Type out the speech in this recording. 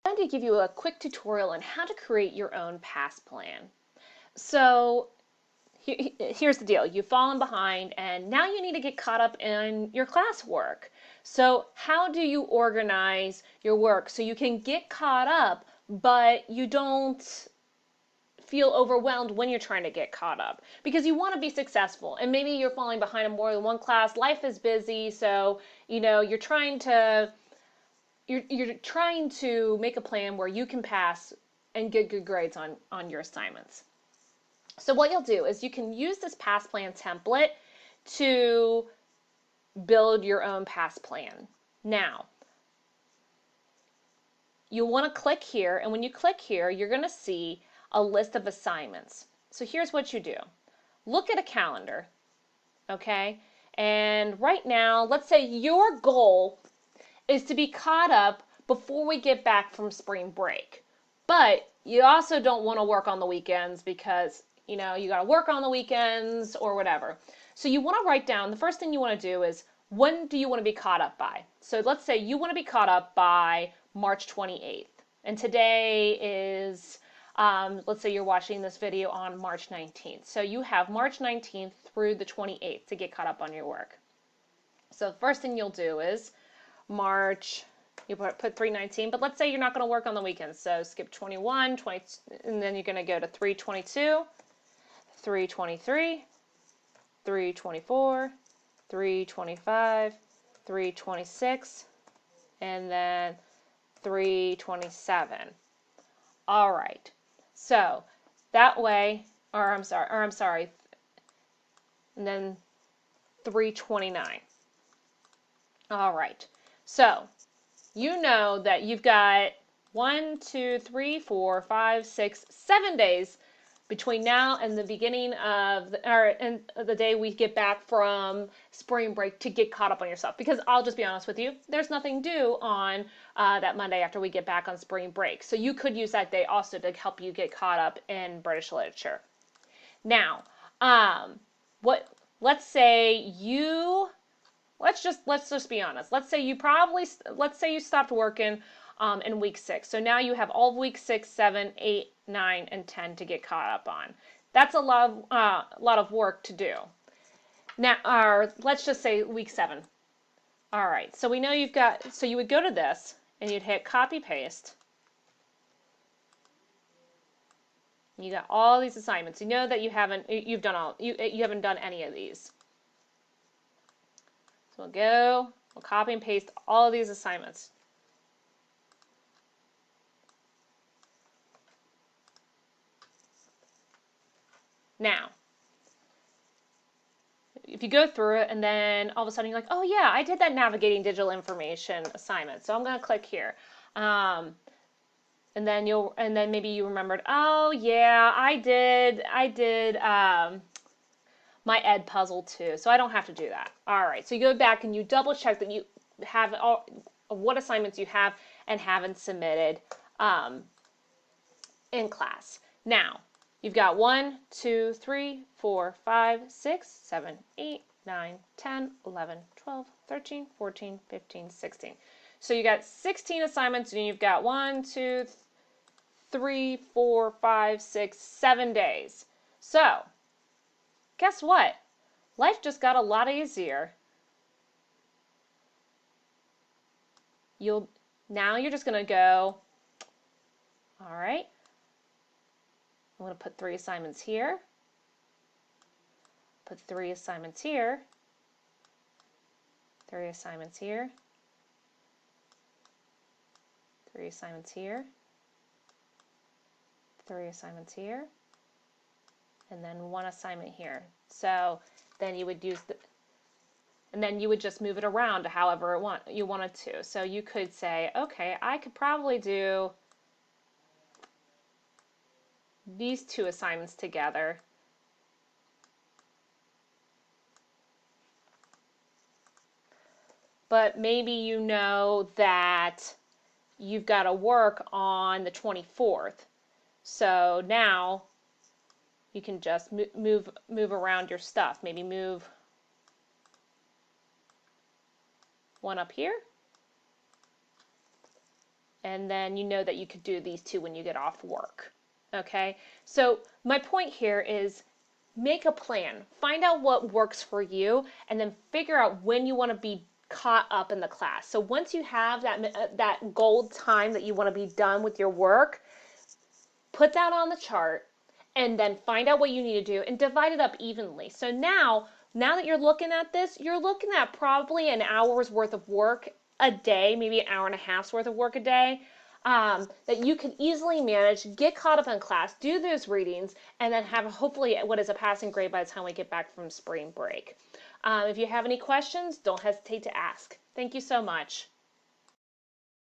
I'm going to give you a quick tutorial on how to create your own past plan. So here's the deal. You've fallen behind and now you need to get caught up in your classwork. So how do you organize your work so you can get caught up, but you don't feel overwhelmed when you're trying to get caught up? Because you want to be successful and maybe you're falling behind in more than one class. Life is busy, so you're trying to make a plan where you can pass and get good grades on your assignments. So what you'll do is you can use this past plan template to build your own past plan. Now, you'll want to click here, and when you click here, you're going to see a list of assignments. So here's what you do. Look at a calendar, okay? And right now, let's say your goal is to be caught up before we get back from spring break. But you also don't want to work on the weekends because, you got to work on the weekends or whatever. So you want to write down, the first thing you want to do is, when do you want to be caught up by? So let's say you want to be caught up by March 28th. And today is, let's say you're watching this video on March 19th. So you have March 19th through the 28th to get caught up on your work. So the first thing you'll do is March, you put 319, but let's say you're not going to work on the weekends. So skip 21, 20, and then you're going to go to 322, 323, 324, 325, 326, and then 327. All right. So that way, I'm sorry, and then 329. All right. So you know that you've got 1, 2, 3, 4, 5, 6, 7 days between now and the beginning of the day we get back from spring break to get caught up on yourself. Because I'll just be honest with you, there's nothing due on that Monday after we get back on spring break. So you could use that day also to help you get caught up in British literature. Now, what? Let's say you. Let's just be honest. Let's say you stopped working in week 6. So now you have all of week 6, 7, 8, 9, and 10 to get caught up on. That's a lot of work to do. Now, let's just say week 7. All right. So we know so you would go to this and you'd hit copy paste. You got all these assignments. You know that you haven't done any of these. So we'll copy and paste all of these assignments. Now, if you go through it and then all of a sudden you're like, oh yeah, I did that navigating digital information assignment. So I'm going to click here. And then maybe you remembered, oh yeah, I did my ed puzzle too. So I don't have to do that. All right. So you go back and you double check that you have all what assignments you have and haven't submitted in class. Now, you've got 1, 2, 3, 4, 5, 6, 7, 8, 9, 10, 11, 12, 13, 14, 15, 16. So you got 16 assignments and you've got 1, 2, 3, 4, 5, 6, 7 days. So, guess what? Life just got a lot easier. Now you're just going to go, all right, I'm going to put 3 assignments here, put 3 assignments here, 3 assignments here, 3 assignments here, 3 assignments here, and then 1 assignment here. So then you would and then you would just move it around to however you wanted to. So you could say, okay, I could probably do these 2 assignments together. But maybe you know that you've got to work on the 24th. So now you can just move around your stuff. Maybe move 1 up here and then you know that you could do these two when you get off work. Okay, so my point here is make a plan, find out what works for you, and then figure out when you want to be caught up in the class. So once you have that goal time that you want to be done with your work, put that on the chart and then find out what you need to do and divide it up evenly. So now that you're looking at this, you're looking at probably an hour's worth of work a day, maybe an hour and a half's worth of work a day, that you can easily manage, get caught up in class, do those readings, and then have hopefully what is a passing grade by the time we get back from spring break. If you have any questions, don't hesitate to ask. Thank you so much.